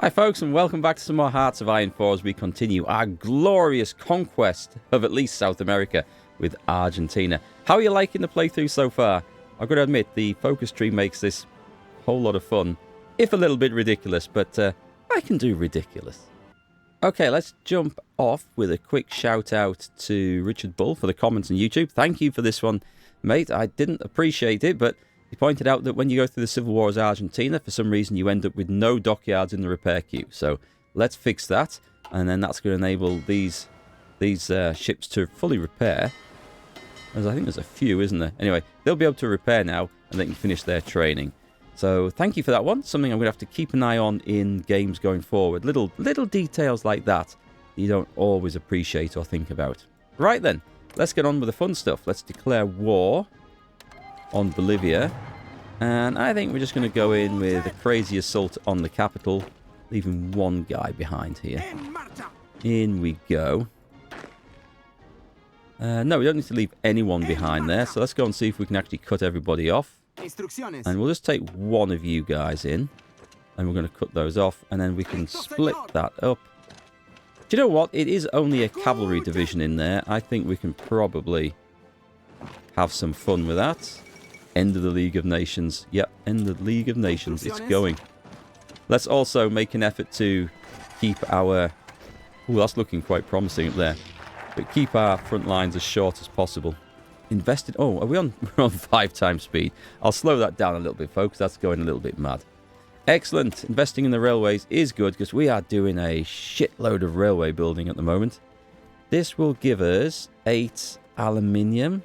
Hi folks, and welcome back to some more Hearts of Iron 4 as we continue our glorious conquest of at least South America with Argentina. How are you liking the playthrough so far? I've got to admit, the focus tree makes this a whole lot of fun, if a little bit ridiculous, but I can do ridiculous. Okay, let's jump off with a quick shout out to Richard Bull for the comments on YouTube. Thank you for this one, mate. I didn't appreciate it, but he pointed out that when you go through the Civil War as Argentina, for some reason you end up with no dockyards in the repair queue. So let's fix that, and then that's going to enable these ships to fully repair. As I think there's a few, isn't there? Anyway, they'll be able to repair now, and they can finish their training. So thank you for that one. Something I'm going to have to keep an eye on in games going forward. Little details like that you don't always appreciate or think about. Right then, let's get on with the fun stuff. Let's declare war on Bolivia. And I think we're just going to go in with a crazy assault on the capital, leaving one guy behind here. In we go. No, we don't need to leave anyone behind there. So let's go and see if we can actually cut everybody off. And we'll just take one of you guys in. And we're going to cut those off. And then we can split that up. Do you know what? It is only a cavalry division in there. I think we can probably have some fun with that. End of the League of Nations. Yep, end of the League of Nations. It's going. Let's also make an effort to keep our... Oh, that's looking quite promising up there. But keep our front lines as short as possible. Invested... Oh, are we on... We're on 5 times speed. I'll slow that down a little bit, folks. That's going a little bit mad. Excellent. Investing in the railways is good because we are doing a shitload of railway building at the moment. This will give us 8 aluminium.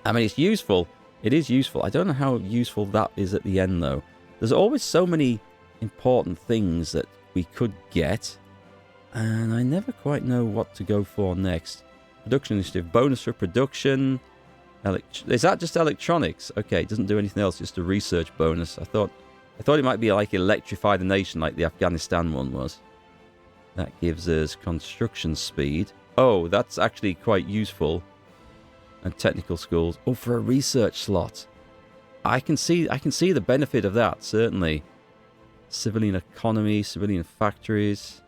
I mean, it's useful. It is useful. I don't know how useful that is at the end, though. There's always so many important things that we could get. And I never quite know what to go for next. Production initiative. Bonus for production. Is that just electronics? Okay, it doesn't do anything else. Just a research bonus. I thought it might be like electrify the nation like the Afghanistan one was. That gives us construction speed. Oh, that's actually quite useful. And technical schools. Oh, for a research slot. I can see the benefit of that, certainly. Civilian economy, civilian factories.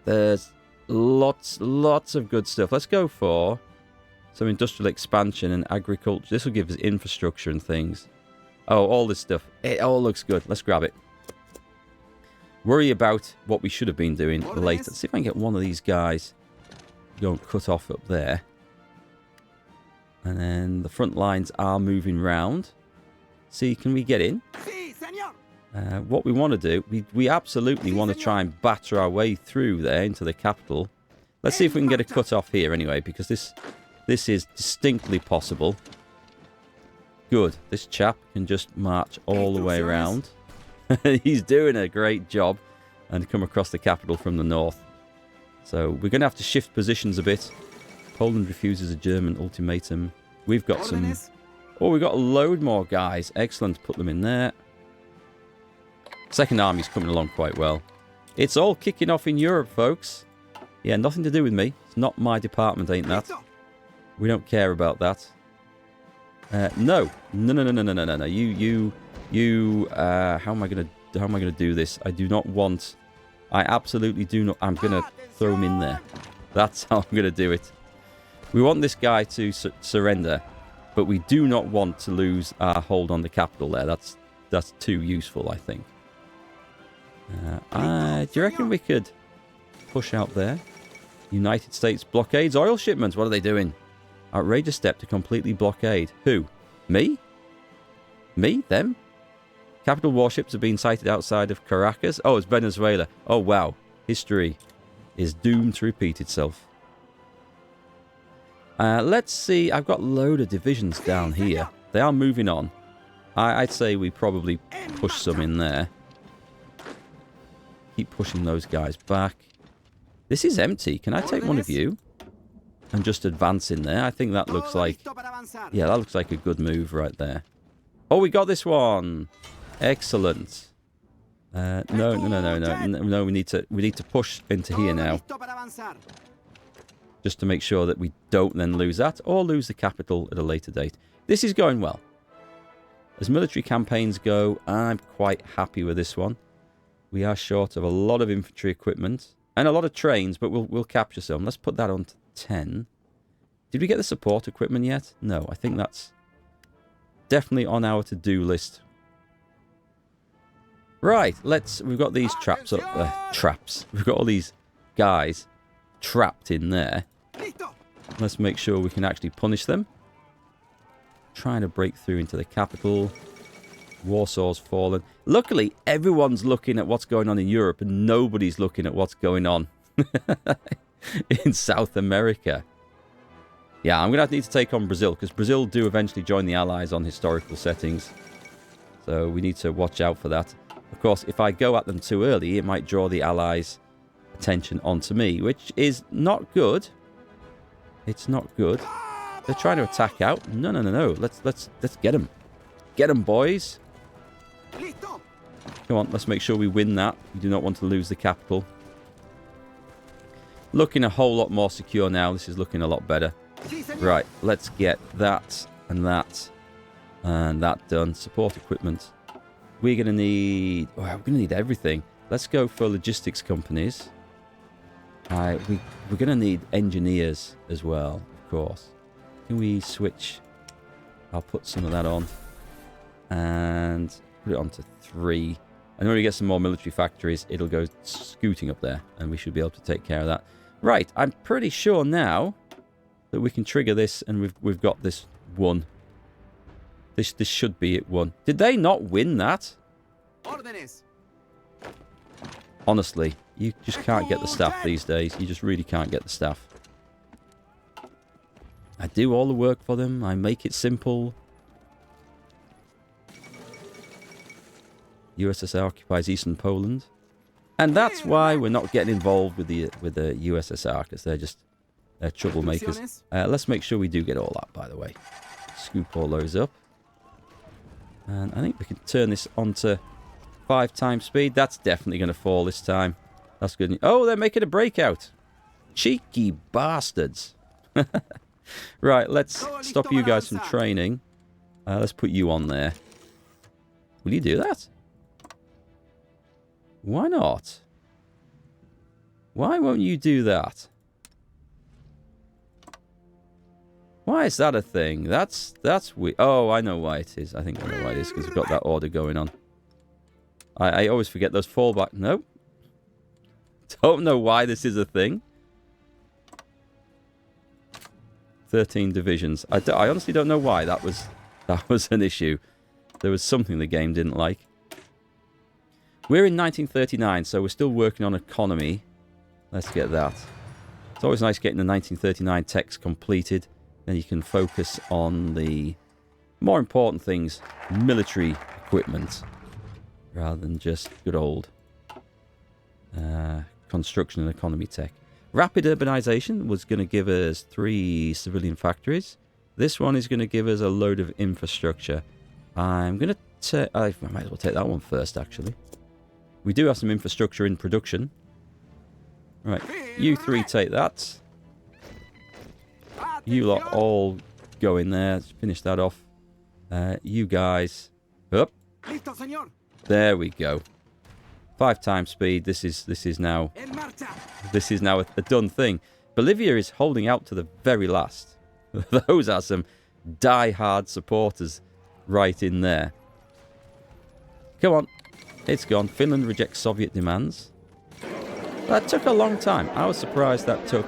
There's lots of good stuff. Let's go for some industrial expansion and agriculture. This will give us infrastructure and things. Oh, all this stuff. It all looks good. Let's grab it. Worry about what we should have been doing later. Let's see if I can get one of these guys go and cut off up there. And then the front lines are moving round. See, can we get in? What we want to do, we absolutely want to try and batter our way through there into the capital. Let's see if we can get a cut off here anyway, because this is distinctly possible. Good. This chap can just march all the way around. He's doing a great job and come across the capital from the north. So we're going to have to shift positions a bit. Poland refuses a German ultimatum. We've got some... Oh, we've got a load more guys. Excellent. Put them in there. Second Army's coming along quite well. It's all kicking off in Europe, folks. Yeah, nothing to do with me. It's not my department, ain't that? We don't care about that. No. No. You. How am I gonna do this? I do not want... I absolutely do not... I'm gonna throw him in there. That's how I'm gonna do it. We want this guy to surrender, but we do not want to lose our hold on the capital there. That's too useful, I think. Do you reckon we could push out there? United States blockades oil shipments. What are they doing? Outrageous step to completely blockade. Who? Me? Me? Them? Capital warships are being sighted outside of Caracas. Oh, it's Venezuela. Oh, wow. History is doomed to repeat itself. Let's see. I've got a load of divisions down here. They are moving on. I'd say we probably push some in there. Keep pushing those guys back. This is empty. Can I take one of you and just advance in there? I think that looks like... Yeah, that looks like a good move right there. Oh, we got this one. Excellent. No, we need to push into here now. Just to make sure that we don't then lose that or lose the capital at a later date. This is going well. As military campaigns go, I'm quite happy with this one. We are short of a lot of infantry equipment and a lot of trains, but we'll capture some. Let's put that on to 10. Did we get the support equipment yet? No, I think that's definitely on our to-do list. Right, we've got these traps up traps. We've got all these guys trapped in there. Let's make sure we can actually punish them. Trying to break through into the capital. Warsaw's fallen. Luckily, everyone's looking at what's going on in Europe and nobody's looking at what's going on in South America. Yeah, I'm going to need to take on Brazil because Brazil do eventually join the Allies on historical settings. So we need to watch out for that. Of course, if I go at them too early, it might draw the Allies' attention onto me, which is not good. It's not good. They're trying to attack out. No. Let's get them. Get them, boys. Come on, let's make sure we win that. We do not want to lose the capital. Looking a whole lot more secure now. This is looking a lot better. Right, let's get that and that and that done. Support equipment. We're going to need... Oh, we're going to need everything. Let's go for logistics companies. We're going to need engineers as well, of course. Can we switch? I'll put some of that on. And put it on to 3. And when we get some more military factories, it'll go scooting up there. And we should be able to take care of that. Right, I'm pretty sure now that we can trigger this and we've got this won. This should be it won. Did they not win that? Honestly, you just can't get the staff these days. You just really can't get the staff. I do all the work for them. I make it simple. USSR occupies eastern Poland. And that's why we're not getting involved with the USSR, because they're troublemakers. Let's make sure we do get all that, by the way. Scoop all those up. And I think we can turn this onto 5 times speed. That's definitely going to fall this time. That's good. Oh, they're making a breakout. Cheeky bastards. Right, let's stop you guys from training. Let's put you on there. Will you do that? Why not? Why won't you do that? Why is that a thing? That's weird. Oh, I know why it is. I think I know why it is, because we've got that order going on. I always forget those fallback. Nope. Don't know why this is a thing. 13 divisions. I honestly don't know why that was an issue. There was something the game didn't like. We're in 1939, so we're still working on economy. Let's get that. It's always nice getting the 1939 text completed. Then you can focus on the more important things, military equipment, rather than just good old construction and economy tech. Rapid urbanization was going to give us 3 civilian factories. This one is going to give us a load of infrastructure. I'm going to I might as well take that one first, actually. We do have some infrastructure in production. Right, you 3 take that. You lot all go in there. Let's finish that off. You guys up. There we go. 5 times speed. This is now a done thing. Bolivia is holding out to the very last. Those are some die-hard supporters right in there. Come on. It's gone. Finland rejects Soviet demands. That took a long time. I was surprised that took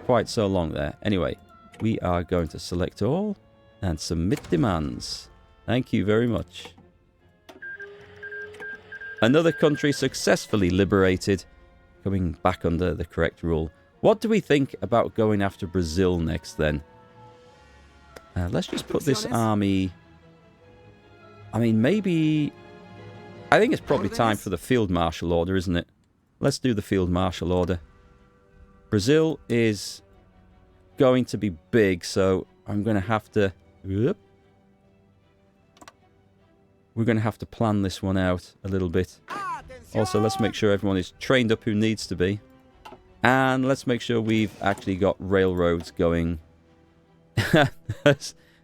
quite so long there. Anyway, we are going to select all and submit demands. Thank you very much. Another country successfully liberated, coming back under the correct rule. What do we think about going after Brazil next then? Let's just put this army... I mean, maybe... I think it's probably time for the field marshal order, isn't it? Let's do the field marshal order. Brazil is going to be big, so I'm going to have to... We're going to have to plan this one out a little bit. Also, let's make sure everyone is trained up who needs to be. And let's make sure we've actually got railroads going.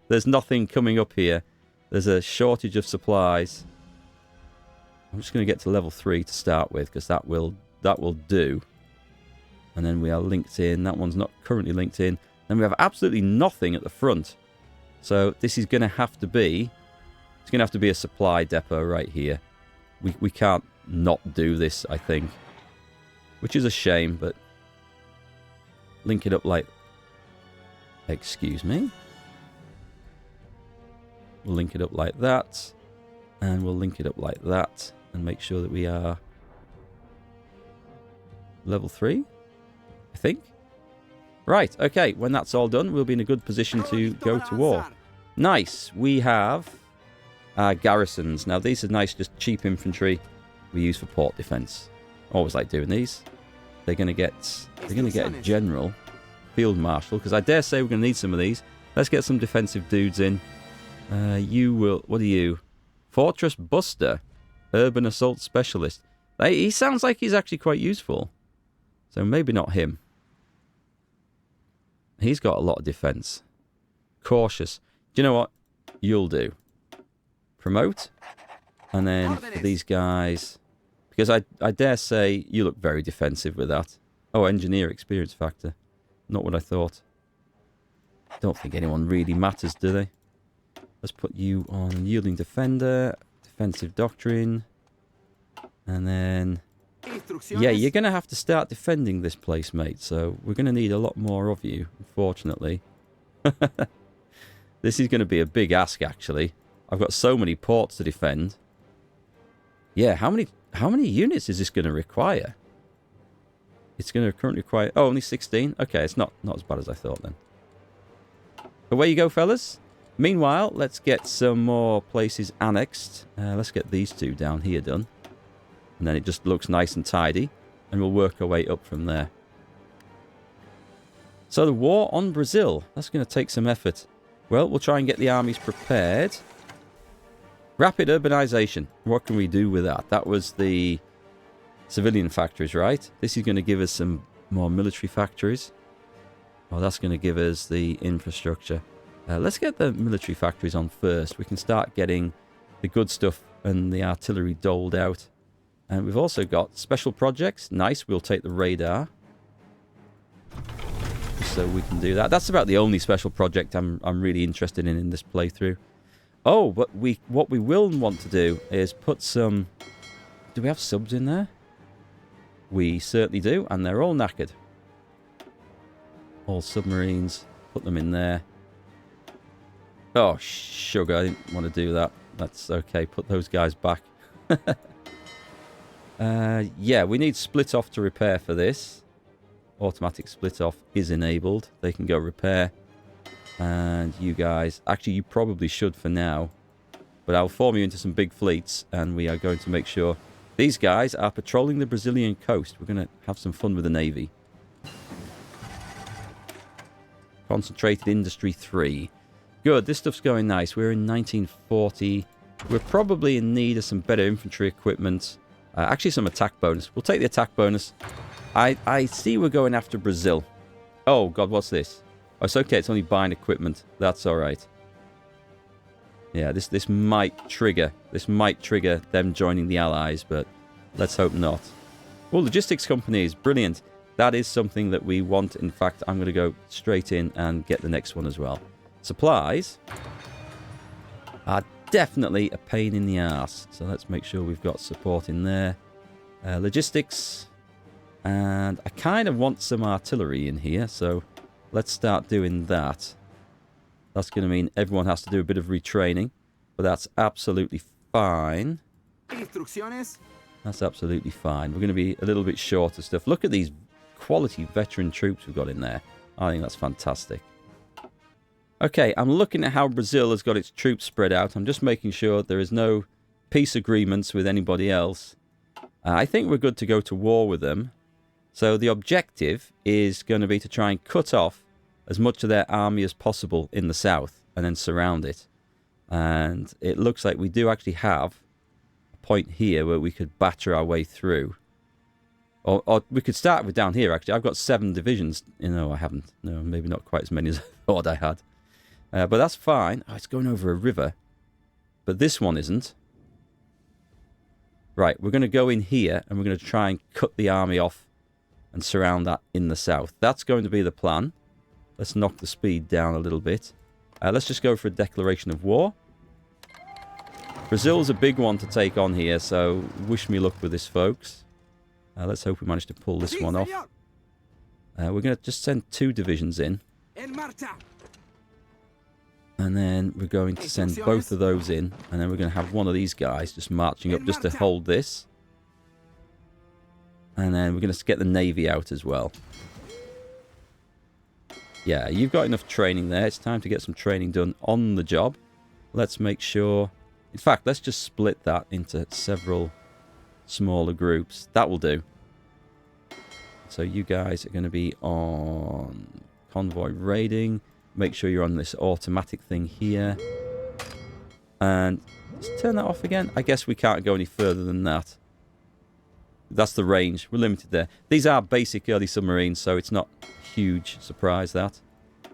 There's nothing coming up here. There's a shortage of supplies. I'm just going to get to level 3 to start with, because that will do. And then we are linked in. That one's not currently linked in. Then we have absolutely nothing at the front. So this is going to have to be... It's going to have to be a supply depot right here. We can't not do this, I think. Which is a shame, but... Link it up like... Excuse me? We'll link it up like that. And we'll link it up like that. And make sure that we are... Level 3? I think. Right, okay. When that's all done, we'll be in a good position to go to war. Nice. We have garrisons. Now, these are nice, just cheap infantry we use for port defense. Always like doing these. They're going to get a general, field marshal, because I dare say we're going to need some of these. Let's get some defensive dudes in. You will... What are you? Fortress Buster. Urban Assault Specialist. He sounds like he's actually quite useful. So maybe not him. He's got a lot of defense. Cautious. Do you know what? You'll do. Promote. And then for these guys... Because I dare say you look very defensive with that. Oh, engineer experience factor. Not what I thought. Don't think anyone really matters, do they? Let's put you on yielding defender. Defensive doctrine. And then... Yeah, you're going to have to start defending this place, mate. So we're going to need a lot more of you, unfortunately. This is going to be a big ask, actually. I've got so many ports to defend. Yeah, how many units is this going to require? It's going to currently require... Oh, only 16? Okay, it's not as bad as I thought then. Away you go, fellas. Meanwhile, let's get some more places annexed. Let's get these two down here done. And then it just looks nice and tidy. And we'll work our way up from there. So the war on Brazil. That's going to take some effort. Well, we'll try and get the armies prepared. Rapid urbanization. What can we do with that? That was the civilian factories, right? This is going to give us some more military factories. Oh, that's going to give us the infrastructure. Let's get the military factories on first. We can start getting the good stuff and the artillery doled out. And we've also got special projects. Nice, we'll take the radar. So we can do that. That's about the only special project I'm really interested in this playthrough. Oh, but what we will want to do is put some... Do we have subs in there? We certainly do, and they're all knackered. All submarines. Put them in there. Oh, sugar, I didn't want to do that. That's okay, put those guys back. Yeah, we need split off to repair for this. Automatic split off is enabled. They can go repair. And you guys... Actually, you probably should for now. But I'll form you into some big fleets. And we are going to make sure... These guys are patrolling the Brazilian coast. We're going to have some fun with the Navy. Concentrated Industry 3. Good, this stuff's going nice. We're in 1940. We're probably in need of some better infantry equipment. Actually, some attack bonus. We'll take the attack bonus. I see we're going after Brazil. Oh, God, what's this? Oh, it's okay. It's only buying equipment. That's all right. Yeah, this might trigger. This might trigger them joining the Allies, but let's hope not. Well, logistics companies. Brilliant. That is something that we want. In fact, I'm going to go straight in and get the next one as well. Supplies are definitely a pain in the arse. So let's make sure we've got support in there. Logistics. And I kind of want some artillery in here. So let's start doing that. That's going to mean everyone has to do a bit of retraining. But that's absolutely fine. That's absolutely fine. We're going to be a little bit short of stuff. Look at these quality veteran troops we've got in there. I think that's fantastic. Okay, I'm looking at how Brazil has got its troops spread out. I'm just making sure there is no peace agreements with anybody else. I think we're good to go to war with them. So the objective is going to be to try and cut off as much of their army as possible in the south and then surround it. And it looks like we do actually have a point here where we could batter our way through. Or we could start with down here, actually. I've got 7 divisions. No, I haven't. No, maybe not quite as many as I thought I had. But that's fine. Oh, it's going over a river. But this one isn't. Right, we're going to go in here and we're going to try and cut the army off and surround that in the south. That's going to be the plan. Let's knock the speed down a little bit. Let's just go for a declaration of war. Brazil's a big one to take on here, so wish me luck with this, folks. Let's hope we manage to pull this one off. We're going to just send 2 divisions in. And then we're going to send both of those in. And then we're going to have one of these guys just marching up just to hold this. And then we're going to get the navy out as well. Yeah, you've got enough training there. It's time to get some training done on the job. Let's make sure... In fact, let's just split that into several smaller groups. That will do. So you guys are going to be on convoy raiding. Make sure you're on this automatic thing here. And let's turn that off again. I guess we can't go any further than that. That's the range. We're limited there. These are basic early submarines, so it's not a huge surprise that.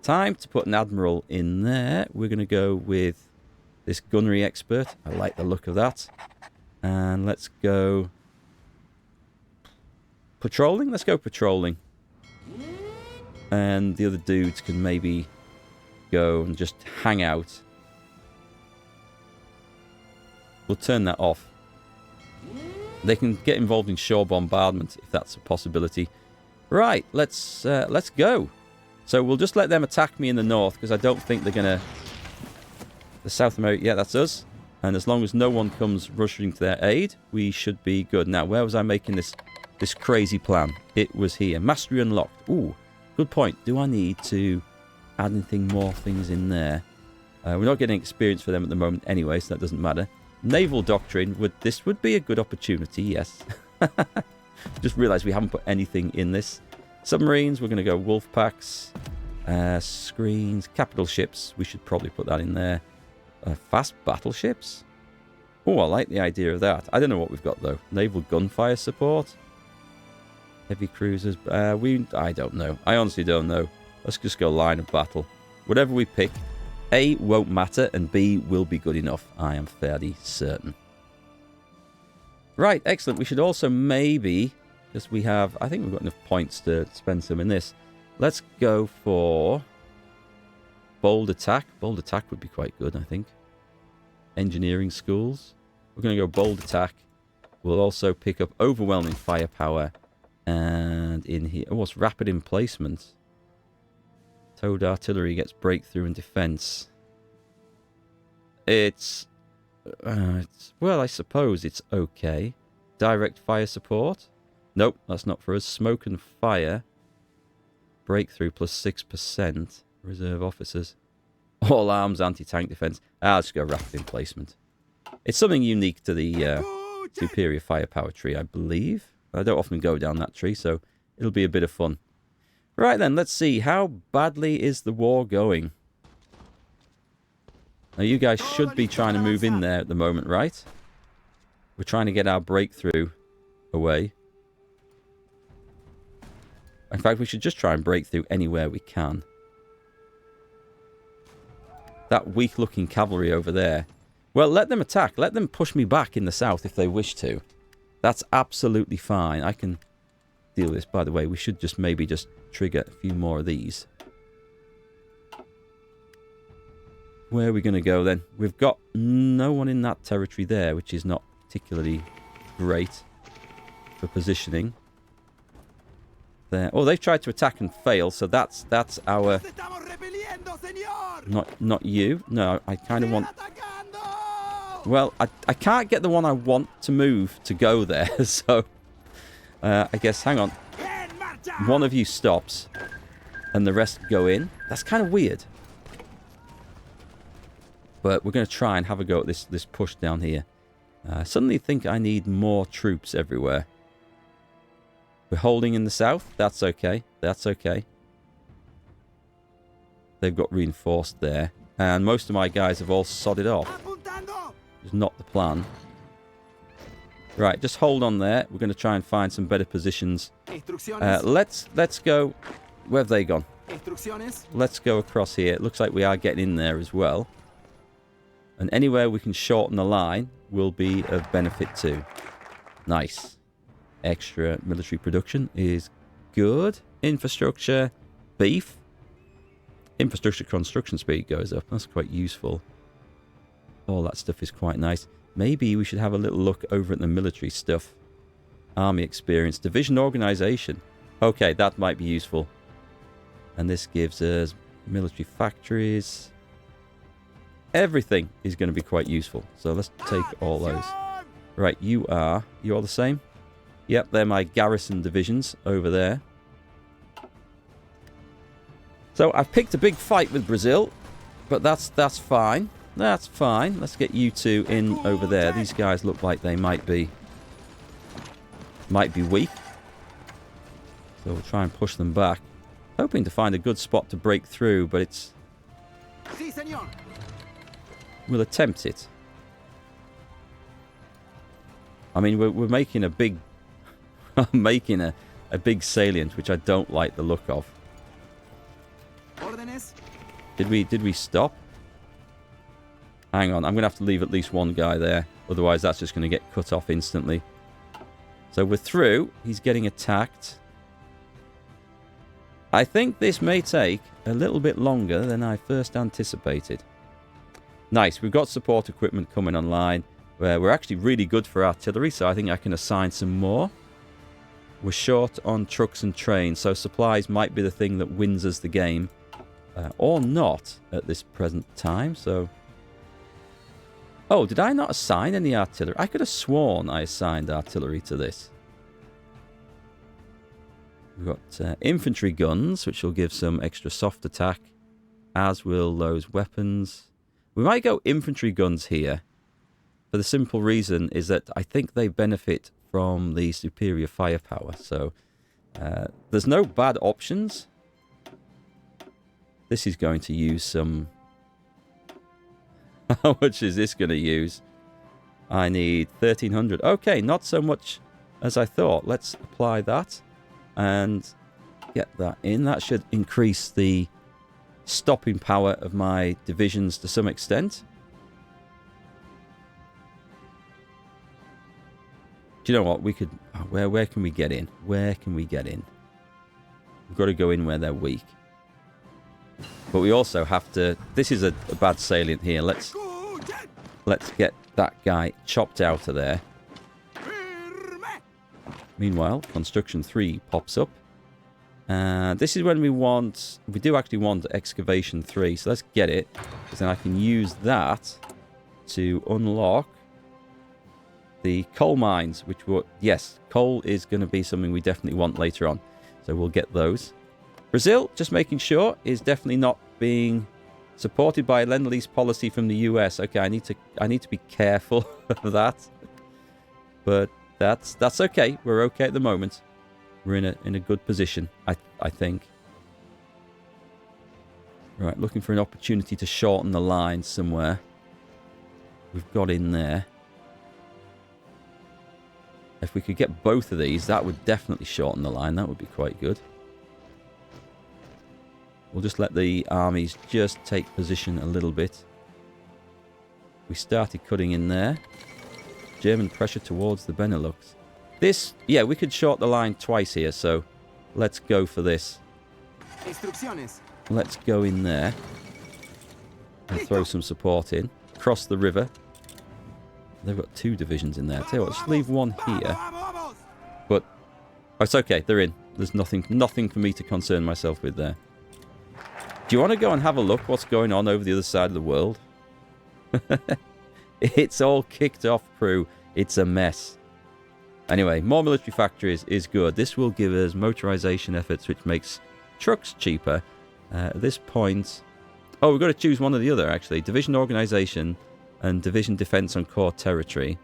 Time to put an admiral in there. We're going to go with this gunnery expert. I like the look of that. And let's go... patrolling? Let's go patrolling. And the other dudes can maybe... go and just hang out. We'll turn that off. They can get involved in shore bombardment if that's a possibility. Right, let's go. So we'll just let them attack me in the north because I don't think they're gonna. The South America, yeah, that's us. And as long as no one comes rushing to their aid, we should be good. Now, where was I making this crazy plan? It was here. Mastery unlocked. Ooh, good point. Do I need to add anything more things in there? We're not getting experience for them at the moment anyway, so that doesn't matter. Naval doctrine, this would be a good opportunity, yes. Just realised we haven't put anything in this. Submarines, we're going to go wolf packs. Screens, capital ships, we should probably put that in there. Fast battleships? Oh, I like the idea of that. I don't know what we've got though. Naval gunfire support? Heavy cruisers? I don't know. I honestly don't know. Let's just go line of battle. Whatever we pick, A, won't matter, and B, will be good enough. I am fairly certain. Right, excellent. We should also maybe, because we have, I think we've got enough points to spend some in this. Let's go for bold attack. Bold attack would be quite good, I think. Engineering schools. We're going to go bold attack. We'll also pick up overwhelming firepower. And in here, oh, what's rapid emplacement? Towed artillery gets breakthrough and defense. It's well, I suppose it's okay. Direct fire support? Nope, that's not for us. Smoke and fire. Breakthrough plus 6%. Reserve officers. All arms anti-tank defense. I'll just go rapid emplacement. It's something unique to the superior firepower tree, I believe. I don't often go down that tree, so it'll be a bit of fun. Right then, let's see. How badly is the war going? Now, you guys should be trying to move in there at the moment, right? We're trying to get our breakthrough away. In fact, we should just try and break through anywhere we can. That weak-looking cavalry over there. Well, let them attack. Let them push me back in the south if they wish to. That's absolutely fine. I can deal with this. By the way, we should just maybe just trigger a few more of these. Where are we going to go then? We've got no one in that territory there, which is not particularly great for positioning. There. Oh, they've tried to attack and fail, so that's our... Not you. No, I kind of want... Well, I can't get the one I want to move to go there, so... I guess, hang on. One of you stops, and the rest go in. That's kind of weird. But we're going to try and have a go at this push down here. I suddenly think I need more troops everywhere. We're holding in the south. That's okay. That's okay. They've got reinforced there. And most of my guys have all sodded off. It's not the plan. Right, just hold on there. We're going to try and find some better positions. Let's go... Where have they gone? Let's go across here. It looks like we are getting in there as well. And anywhere we can shorten the line will be of benefit too. Nice. Extra military production is good. Infrastructure, beef. Infrastructure construction speed goes up. That's quite useful. All that stuff is quite nice. Maybe we should have a little look over at the military stuff. Army experience. Division organization. Okay, that might be useful. And this gives us military factories. Everything is going to be quite useful. So let's take all those. Right, you are the same? Yep, they're my garrison divisions over there. So I've picked a big fight with Brazil, but that's fine. That's fine. Let's get you two in over there. These guys look like they might be weak. So we'll try and push them back. Hoping to find a good spot to break through, but it's... We'll attempt it. I mean, we're making a big... making a big salient, which I don't like the look of. Did we stop? Hang on, I'm going to have to leave at least one guy there. Otherwise, that's just going to get cut off instantly. So we're through. He's getting attacked. I think this may take a little bit longer than I first anticipated. Nice, we've got support equipment coming online. Where we're actually really good for artillery, so I think I can assign some more. We're short on trucks and trains, so supplies might be the thing that wins us the game. Or not at this present time, so... Oh, did I not assign any artillery? I could have sworn I assigned artillery to this. We've got infantry guns, which will give some extra soft attack, as will those weapons. We might go infantry guns here, for the simple reason is that I think they benefit from the superior firepower. So there's no bad options. This is going to use some... How much is this going to use? I need 1,300. Okay, not so much as I thought. Let's apply that and get that in. That should increase the stopping power of my divisions to some extent. Do you know what? We could... Where can we get in? Where can we get in? We've got to go in where they're weak. But we also have to... This is a bad salient here. Let's get that guy chopped out of there. Meanwhile, construction 3 pops up. This is when we want... We do actually want excavation 3. So let's get it. Because then I can use that to unlock the coal mines. Which will... Yes, coal is going to be something we definitely want later on. So we'll get those. Brazil, just making sure, is definitely not being supported by a Lend-Lease policy from the US. Okay, I need to be careful of that. But that's okay. We're okay at the moment. We're in a good position, I think. Right, looking for an opportunity to shorten the line somewhere. We've got in there. If we could get both of these, that would definitely shorten the line. That would be quite good. We'll just let the armies just take position a little bit. We started cutting in there. German pressure towards the Benelux. This, yeah, we could short the line twice here, so let's go for this. Let's go in there and throw some support in. Cross the river. They've got 2 divisions in there. Tell you what, let's leave one here. But oh, it's okay, they're in. There's nothing for me to concern myself with there. Do you want to go and have a look what's going on over the other side of the world? It's all kicked off, crew. It's a mess. Anyway, more military factories is good. This will give us motorization efforts, which makes trucks cheaper. At this point... Oh, we've got to choose one or the other, actually. Division organization and division defense on core territory.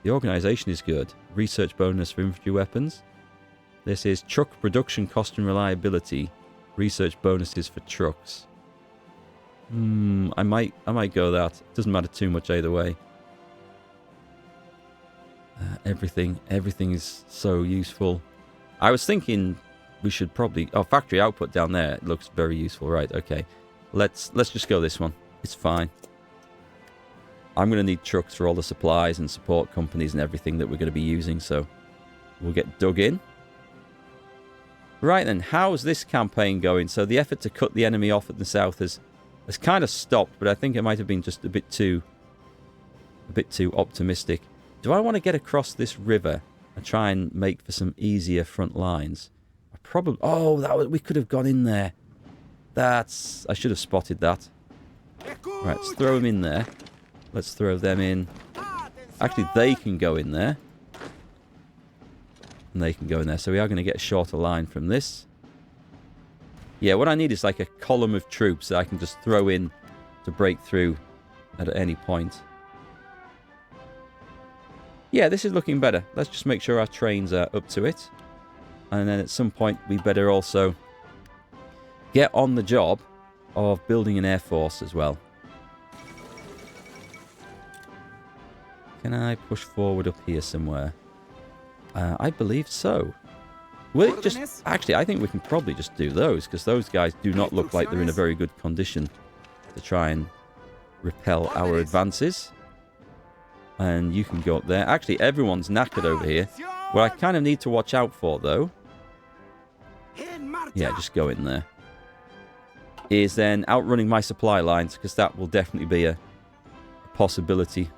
The organization is good. Research bonus for infantry weapons. This is truck production cost and reliability. Research bonuses for trucks. I might go that. Doesn't matter too much either way. Everything is so useful. I was thinking we should probably... Oh, factory output down there. It looks very useful. Right, okay. Let's just go this one. It's fine. I'm going to need trucks for all the supplies and support companies and everything that we're going to be using, so we'll get dug in. Right then, how's this campaign going? So the effort to cut the enemy off at the south has kind of stopped, but I think it might have been just a bit too optimistic. Do I want to get across this river and try and make for some easier front lines? I probably... Oh, we could have gone in there. I should have spotted that. Right, let's throw them in there. Let's throw them in. Actually, they can go in there. And they can go in there. So we are going to get a shorter line from this. Yeah, what I need is like a column of troops that I can just throw in to break through at any point. Yeah, this is looking better. Let's just make sure our trains are up to it. And then at some point, we better also get on the job of building an air force as well. Can I push forward up here somewhere? I believe so. Will it just... Actually, I think we can probably just do those, because those guys do not look like they're in a very good condition to try and repel our advances. And you can go up there. Actually, everyone's knackered over here. What I kind of need to watch out for, though... Yeah, just go in there. Is then outrunning my supply lines, because that will definitely be a possibility.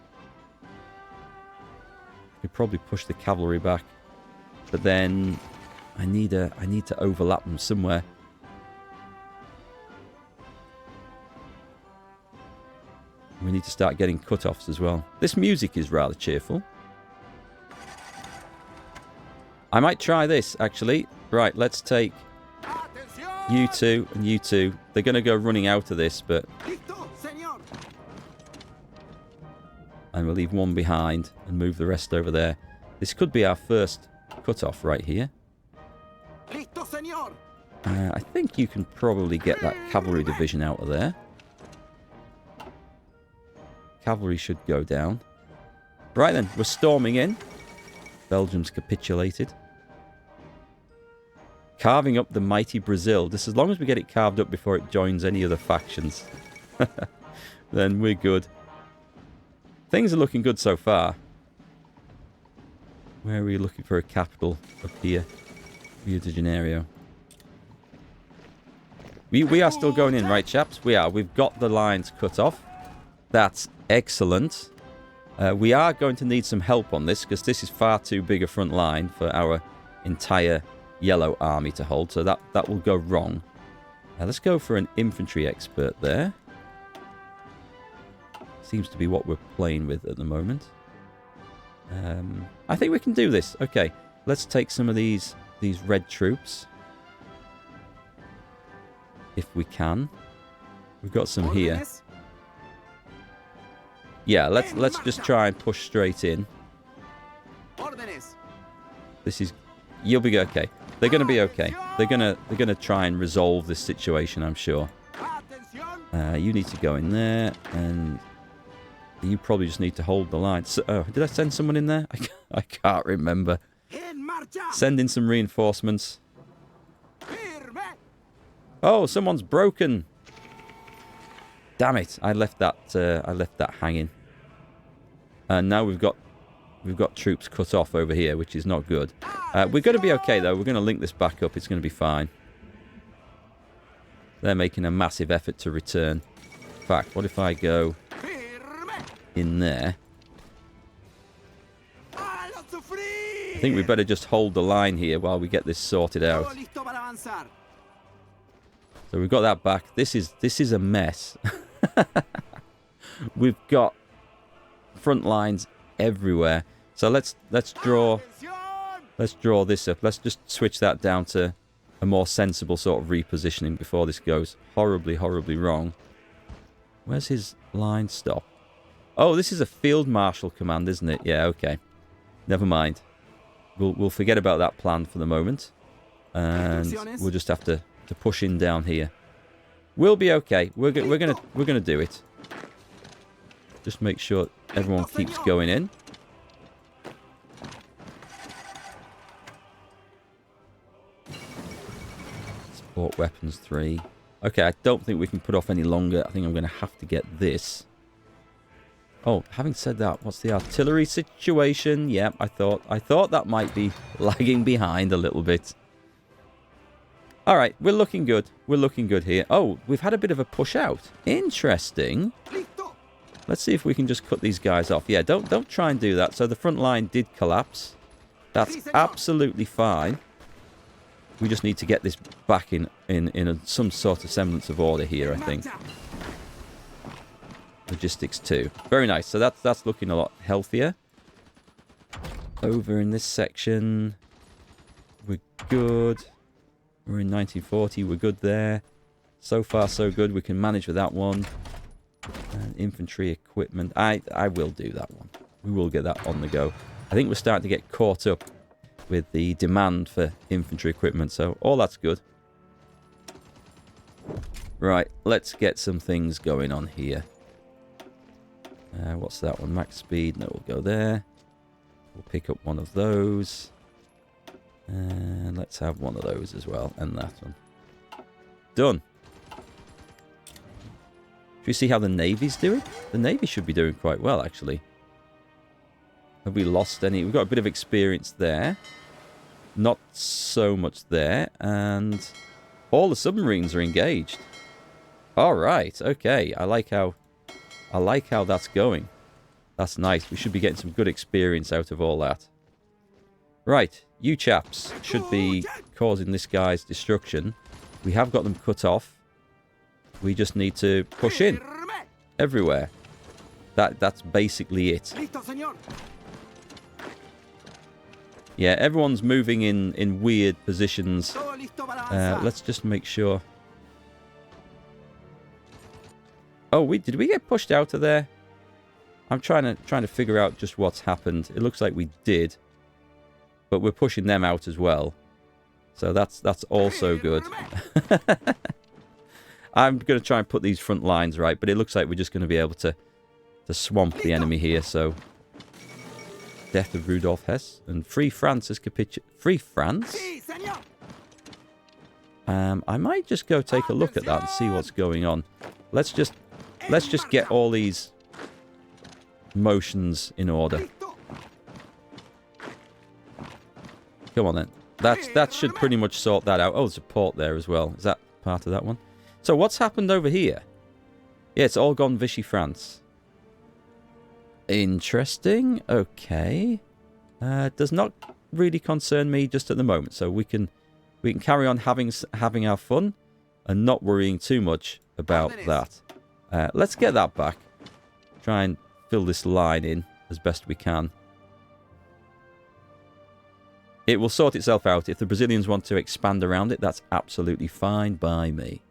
Could probably push the cavalry back, but then I need to overlap them somewhere. We need to start getting cut-offs as well. This music is rather cheerful. I might try this actually. Right, let's take you two and you two. They're going to go running out of this, but... And we'll leave one behind and move the rest over there. This could be our first cut-off right here. I think you can probably get that cavalry division out of there. Cavalry should go down. Right then, we're storming in. Belgium's capitulated. Carving up the mighty Brazil. This, as long as we get it carved up before it joins any other factions, then we're good. Things are looking good so far. Where are we looking for a capital? Up here. Rio de Janeiro. We are still going in, right, chaps? We are. We've got the lines cut off. That's excellent. We are going to need some help on this, because this is far too big a front line for our entire yellow army to hold. So that will go wrong. Let's go for an infantry expert there. Seems to be what we're playing with at the moment. I think we can do this. Okay, let's take some of these red troops, if we can. We've got some here. Yeah, let's just try and push straight in. This is... You'll be okay. They're going to be okay. They're gonna try and resolve this situation, I'm sure. You need to go in there, and you probably just need to hold the line. So, oh, did I send someone in there? I can't remember. Send in some reinforcements. Oh, someone's broken. Damn it! I left that hanging. And now we've got troops cut off over here, which is not good. We're going to be okay though. We're going to link this back up. It's going to be fine. They're making a massive effort to return. In fact, what if I go in there? I think we better just hold the line here while we get this sorted out. So we've got that back. This is a mess. We've got front lines everywhere. So let's draw this up. Let's just switch that down to a more sensible sort of repositioning before this goes horribly, horribly wrong. Where's his line stop? Oh, this is a field marshal command, isn't it? Yeah, okay. Never mind. We'll forget about that plan for the moment, and we'll just have to push in down here. We'll be okay. We're gonna do it. Just make sure everyone keeps going in. Support weapons 3. Okay, I don't think we can put off any longer. I think I'm going to have to get this. Oh, having said that, what's the artillery situation? Yep, I thought that might be lagging behind a little bit. All right, we're looking good. We're looking good here. Oh, we've had a bit of a push out. Interesting. Let's see if we can just cut these guys off. Yeah, don't try and do that. So the front line did collapse. That's absolutely fine. We just need to get this back in some sort of semblance of order here, I think. Logistics 2. Very nice. So that's looking a lot healthier. Over in this section, we're good. We're in 1940. We're good there. So far, so good. We can manage with that one. And infantry equipment. I will do that one. We will get that on the go. I think we're starting to get caught up with the demand for infantry equipment. So all that's good. Right. Let's get some things going on here. What's that one? Max speed. No, we'll go there. We'll pick up one of those. And let's have one of those as well. And that one. Done. Should we see how the Navy's doing? The Navy should be doing quite well, actually. Have we lost any? We've got a bit of experience there. Not so much there. And all the submarines are engaged. All right. Okay. I like how that's going. That's nice. We should be getting some good experience out of all that. Right. You chaps should be causing this guy's destruction. We have got them cut off. We just need to push in everywhere. That's basically it. Yeah, everyone's moving in weird positions. Let's just make sure. Oh, did we get pushed out of there? I'm trying to figure out just what's happened. It looks like we did, but we're pushing them out as well. So that's also good. I'm going to try and put these front lines right, but it looks like we're just going to be able to swamp the enemy here. So, death of Rudolf Hess and Free France has capitulated. Free France? I might just go take a look at that and see what's going on. Let's just get all these motions in order. Come on then. That should pretty much sort that out. Oh, there's a port there as well. Is that part of that one? So what's happened over here? Yeah, it's all gone Vichy France. Interesting. Okay. Does not really concern me just at the moment. So we can carry on having our fun and not worrying too much about that. Let's get that back. Try and fill this line in as best we can. It will sort itself out. If the Brazilians want to expand around it, that's absolutely fine by me.